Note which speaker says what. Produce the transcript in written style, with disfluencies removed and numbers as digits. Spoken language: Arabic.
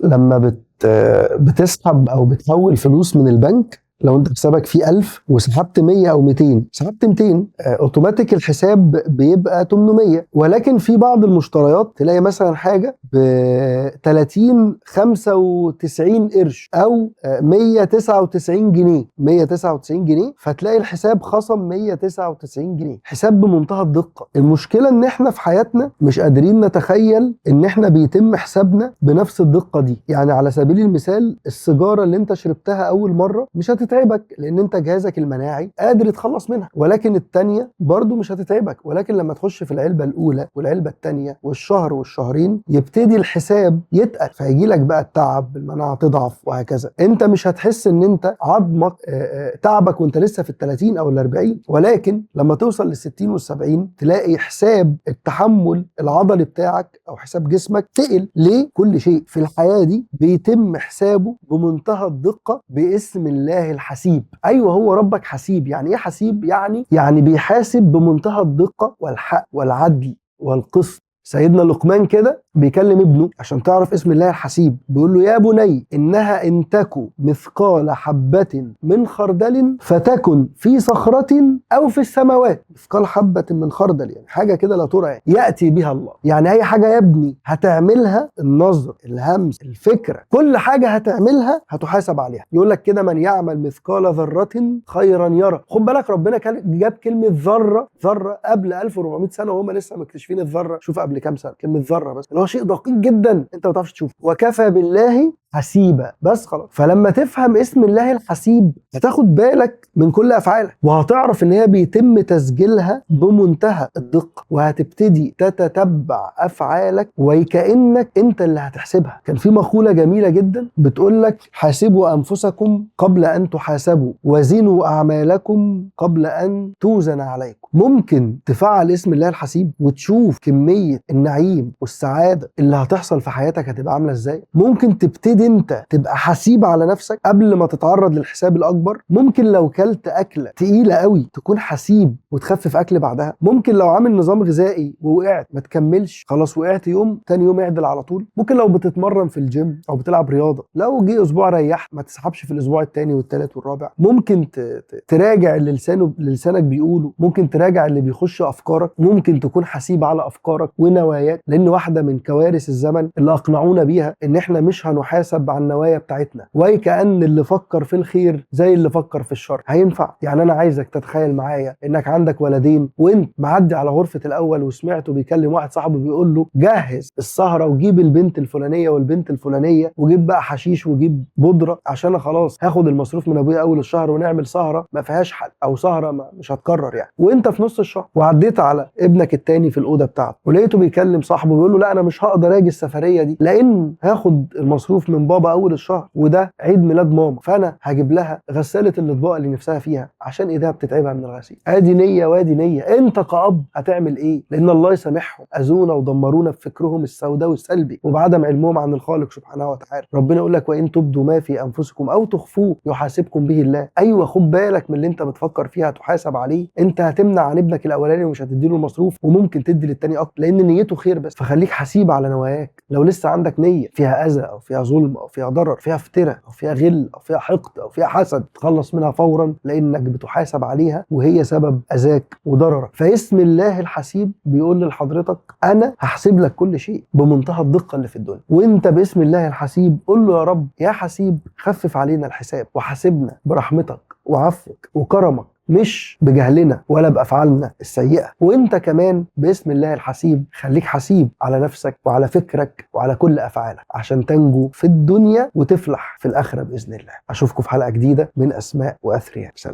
Speaker 1: لما بتسحب او بتحول فلوس من البنك، لو انت حسابك فيه 1000 وسحبت 100 او 200، سحبت 200، اوتوماتيك الحساب بيبقى 800. ولكن في بعض المشتريات تلاقي مثلا حاجه ب 30 95 قرش او 199 جنيه 199 جنيه، فتلاقي الحساب خصم 199 جنيه. حساب بمنتهى الدقه. المشكله ان احنا في حياتنا مش قادرين نتخيل ان احنا بيتم حسابنا بنفس الدقه دي. يعني على سبيل المثال، السيجاره اللي انت شربتها اول مره مش هتتعبك لان انت جهازك المناعي قادر يتخلص منها، ولكن التانية برضو مش هتتعبك. ولكن لما تخش في العلبة الاولى والعلبة التانية والشهر والشهرين يبتدي الحساب يتقل، فيجي لك بقى التعب، المناعة تضعف وهكذا. انت مش هتحس ان انت عظمك تعبك وانت لسه في ال30 او ال40، ولكن لما توصل لل60 وال70 تلاقي حساب التحمل العضلي بتاعك او حساب جسمك تقل. ليه؟ كل شيء في الحياة دي بيتم حسابه بمنتهى الدقة باسم الله الحسيب. ايوه، هو ربك حسيب. يعني ايه حسيب؟ يعني بيحاسب بمنتهى الدقة والحق والعدل والقسط. سيدنا لقمان كده بيكلم ابنه عشان تعرف اسم الله الحسيب، بيقول له: يا بني إنها إن تكن مثقال حبة من خردل فتكن في صخرة أو في السماوات. مثقال حبة من خردل يعني حاجة كده لا ترى، يأتي بها الله. يعني أي حاجة يا ابني هتعملها، النظر، الهمس، الفكرة، كل حاجة هتعملها هتحاسب عليها. يقول لك كده: من يعمل مثقال ذرة خيرا يرى. خد بالك، ربنا كان جاب كلمة ذرة قبل 1400 سنة وهم لسه مكتشفين الذرة. شوف قبل كام سنة كلمة ذرة بس، اللي هو شيء دقيق جدا انت ما تعرفش تشوفه. وكفى بالله حسيبة. بس خلاص. فلما تفهم اسم الله الحسيب هتاخد بالك من كل افعالك، وهتعرف ان هي بيتم تسجيلها بمنتهى الدقة، وهتبتدي تتتبع افعالك وكأنك انت اللي هتحسبها. كان في مقولة جميلة جدا بتقول لك: حاسبوا انفسكم قبل ان تحاسبوا، وزنوا اعمالكم قبل ان توزن عليكم. ممكن تفعل اسم الله الحسيب وتشوف كمية النعيم والسعادة اللي هتحصل في حياتك هتبقى عاملة ازاي. ممكن تبتدي انت تبقى حسيب على نفسك قبل ما تتعرض للحساب الاكبر. ممكن لو كلت اكلة تقيلة قوي تكون حسيب وتخفف اكل بعدها. ممكن لو عامل نظام غذائي ووقعت ما تكملش، خلاص وقعت يوم، تاني يوم اعدل على طول. ممكن لو بتتمرن في الجيم او بتلعب رياضة، لو جه اسبوع ريحت ما تسحبش في الاسبوع التاني والتالت والرابع. ممكن تراجع اللي لسانك بيقوله، ممكن تراجع اللي بيخش افكارك، ممكن تكون حسيب على افكارك ونواياك. لان واحدة من كوارث الزمن اللي اقنعونا بيها ان احنا مش هنحاسب على النوايا بتاعتنا، وكأن اللي فكر في الخير زي اللي فكر في الشر. هينفع؟ يعني انا عايزك تتخيل معايا انك عندك ولدين، وانت معدي على غرفة الاول وسمعته بيكلم واحد صاحبه بيقول له: جهز السهرة وجيب البنت الفلانية والبنت الفلانية، وجيب بقى حشيش وجيب بودرة عشان خلاص هاخد المصروف من ابويا اول الشهر ونعمل سهرة ما فيهاش حل، او سهرة مش هتكرر يعني. وانت في نص الشهر وعديت على ابنك التاني في الأوضة بتاعته ولقيته بيكلم صاحبه بيقول له: لا انا مش هقدر اجي السفرية دي لان هاخد المصروف من بابا اول الشهر، وده عيد ميلاد ماما، فانا هجيب لها غسالة الاطباق اللي نفسها فيها عشان ايديها بتتعبها من الغسيل. ادي نية وادي نية. انت كأب هتعمل ايه؟ لان الله يسامحهم، اذونا ودمرونا بفكرهم السوداوي السلبي وبعدم علمهم عن الخالق سبحانه وتعالى. ربنا يقول لك: وان تبدوا ما في انفسكم او تخفوه يحاسبكم به الله. ايوه، خد بالك من اللي انت بتفكر فيها هتحاسب عليه. انت هتمنع عن ابنك الاولاني ومش هتديله المصروف، وممكن تدي للتاني اكتر لان نيته خير بس. فخليك حسيب على نواياك. لو لسه عندك نية فيها اذى او فيها ظلم او فيها ضرر، فيها افتراء او فيها غل او فيها حقد او فيها حسد، تخلص منها فورا لانك بتحاسب عليها وهي سبب اذاك وضررك. فاسم الله الحسيب بيقول لحضرتك: انا هحسب لك كل شيء بمنتهى الدقة اللي في الدنيا. وانت باسم الله الحسيب قول له: يا رب يا حسيب خفف علينا الحساب وحاسبنا برحمتك وعفوك وكرمك، مش بجهلنا ولا بأفعالنا السيئة. وانت كمان باسم الله الحسيب خليك حسيب على نفسك وعلى فكرك وعلى كل أفعالك عشان تنجو في الدنيا وتفلح في الآخرة بإذن الله. أشوفكم في حلقة جديدة من أسماء وأثرياء. سلام.